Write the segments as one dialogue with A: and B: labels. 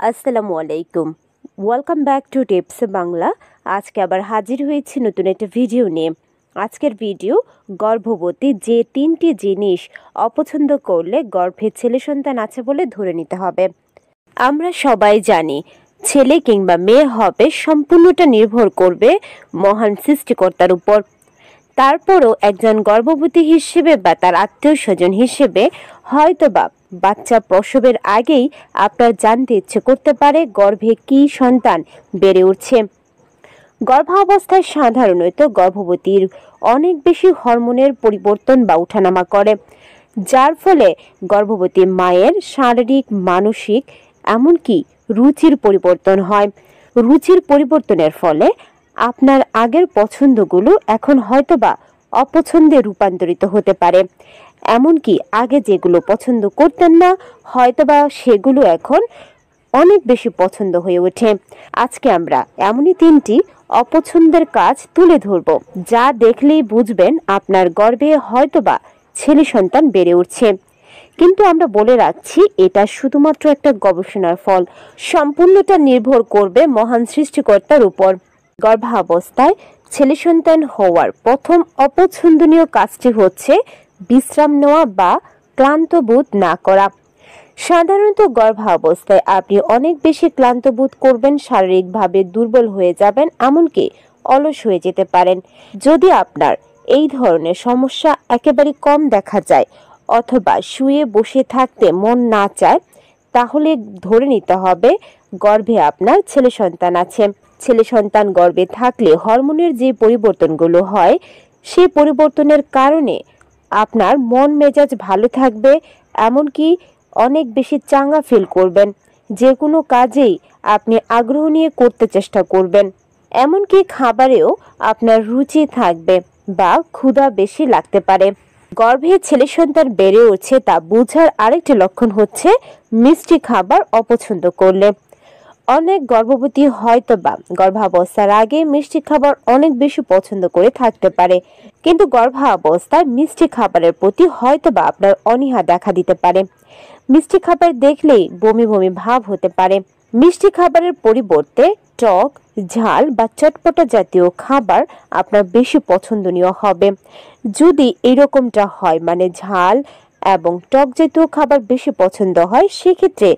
A: আসসালামু আলাইকুম। Welcome back to tips Bangla. আজকে আবার হাজির হয়েছি নতুন একটা ভিডিও নিয়ে। আজকের ভিডিও গর্ভবতী যে 3টি জিনিস অপছন্দ করলে গর্ভে ছেলে সন্তান আছে বলে ধরে নিতে হবে। আমরা সবাই জানি ছেলে কিংবা মেয়ে হবে সম্পূর্ণটা নির্ভর করবে মহান সৃষ্টিকর্তার উপর। তারপরও একজন গর্ভবতী হিসেবে বা তার আত্মীয় স্বজন হিসেবে হয়তোবা বাচ্চা প্রসবের আগেই আপনার জানতে ইচ্ছে করতে পারে গর্ভে কি সন্তান বেড়ে উঠছে। গর্ভাবস্থায় সাধারণত গর্ভবতীর অনেক বেশি হরমোনের পরিবর্তন বা ওঠানামা করে, যার ফলে গর্ভবতী মায়ের শারীরিক, মানসিক এমনকি রুচির পরিবর্তন হয়। রুচির পরিবর্তনের ফলে আপনার আগের পছন্দগুলো এখন হয়তোবা অপছন্দে রূপান্তরিত হতে পারে। এমনকি আগে যেগুলো পছন্দ করতেন না হয়তোবা সেগুলো এখন অনেক বেশি পছন্দ হয়ে ওঠে। আজকে আমরা এমনই 3টি অপছন্দের কাজ তুলে ধরব, যা দেখলেই বুঝবেন আপনার গর্ভে হয়তোবা ছেলে সন্তান বেড়ে উঠছে। কিন্তু আমরা বলে রাখছি এটা শুধুমাত্র একটা গবেষণার ফল, সম্পূর্ণটা নির্ভর করবে মহান সৃষ্টিকর্তার উপর। গর্ভাবস্থায় ছেলে সন্তান হওয়ার প্রথম অপছন্দনীয় কাজটি হচ্ছে বিশ্রাম নেওয়া বা ক্লান্ত বোধ না করা। সাধারণত গর্ভাবস্থায় আপনি অনেক বেশি ক্লান্ত বোধ করবেন, শারীরিকভাবে দুর্বল হয়ে যাবেন, এমনকি অলস হয়ে যেতে পারেন। যদি আপনার এই ধরনের সমস্যা একেবারে কম দেখা যায় অথবা শুয়ে বসে থাকতে মন না চায়, তাহলে ধরে নিতে হবে গর্ভে আপনার ছেলে সন্তান আছে। ছেলে সন্তান গর্ভে থাকলে হরমোনের যে পরিবর্তনগুলো হয় সেই পরিবর্তনের কারণে আপনার মন মেজাজ ভালো থাকবে, এমনকি অনেক বেশি চাঙ্গা ফিল করবেন। যে কোনো কাজেই আপনি আগ্রহ নিয়ে করতে চেষ্টা করবেন, এমনকি খাবারেও আপনার রুচি থাকবে বা ক্ষুধা বেশি লাগতে পারে। গর্ভে ছেলে সন্তান বেড়ে উঠছে তা বোঝার আরেকটি লক্ষণ হচ্ছে মিষ্টি খাবার অপছন্দ করলে। অনেক গর্ভবতী হয়তোবা গর্ভাবস্থার আগে মিষ্টি খাবার অনেক বেশি পছন্দ করে থাকতে পারে, কিন্তু গর্ভাবস্থায় মিষ্টি খাবারের প্রতি হয়তোবা আপনার অনীহা দেখা দিতে পারে। মিষ্টি খাবার দেখলেই বমি বমি ভাব হতে পারে। মিষ্টি খাবারের পরিবর্তে টক, ঝাল বা চটপটা জাতীয় খাবার আপনার বেশি পছন্দনীয় হবে। যদি এরকমটা হয়, মানে ঝাল এবং টক জাতীয় খাবার বেশি পছন্দ হয়, সেক্ষেত্রে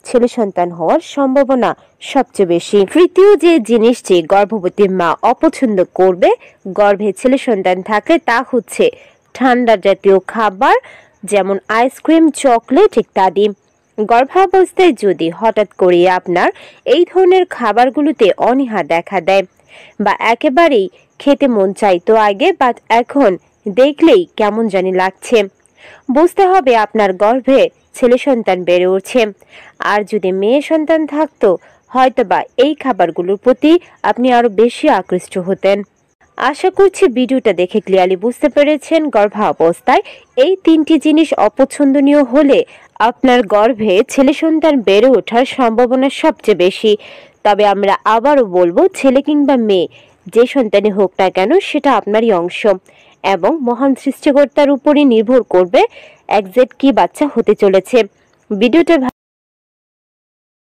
A: ছেলে সন্তান হওয়ার সম্ভাবনা সবচেয়ে বেশি। তৃতীয় যে জিনিসটি গর্ভবতী মা অপছন্দ করবে গর্ভে ছেলে সন্তান থাকলে তা হচ্ছে ঠান্ডা জাতীয় খাবার, যেমন আইসক্রিম, চকলেট ইত্যাদি। গর্ভাবস্থায় যদি হঠাৎ করে আপনার এই ধরনের খাবারগুলোতে অনীহা দেখা দেয় বা একেবারেই খেতে মন চাইতো আগে বাট এখন দেখলেই কেমন জানি লাগছে, বুঝতে হবে আপনার গর্ভে ছেলে সন্তান বেড়ে উঠছে। আর যদি মেয়ে সন্তান থাকতো হয়তোবা এই খাবারগুলোর প্রতি আপনি আরো বেশি আকৃষ্ট হতেন। আশা করছি ভিডিওটা দেখে ক্লিয়ারলি বুঝতে পেরেছেন গর্ভাবস্থায় এই 3টি জিনিস অপছন্দনীয় হলে আপনার গর্ভে ছেলে সন্তান বেড়ে ওঠার সম্ভাবনা সবচেয়ে বেশি। তবে আমরা আবারও বলবো, ছেলে কিংবা মেয়ে যে সন্তানই হোক না কেন সেটা আপনারই অংশ এবং মহান সৃষ্টিকর্তার উপরই নির্ভর করবে একজ্যাক্ট কি বাচ্চা হতে চলেছে। ভিডিওটা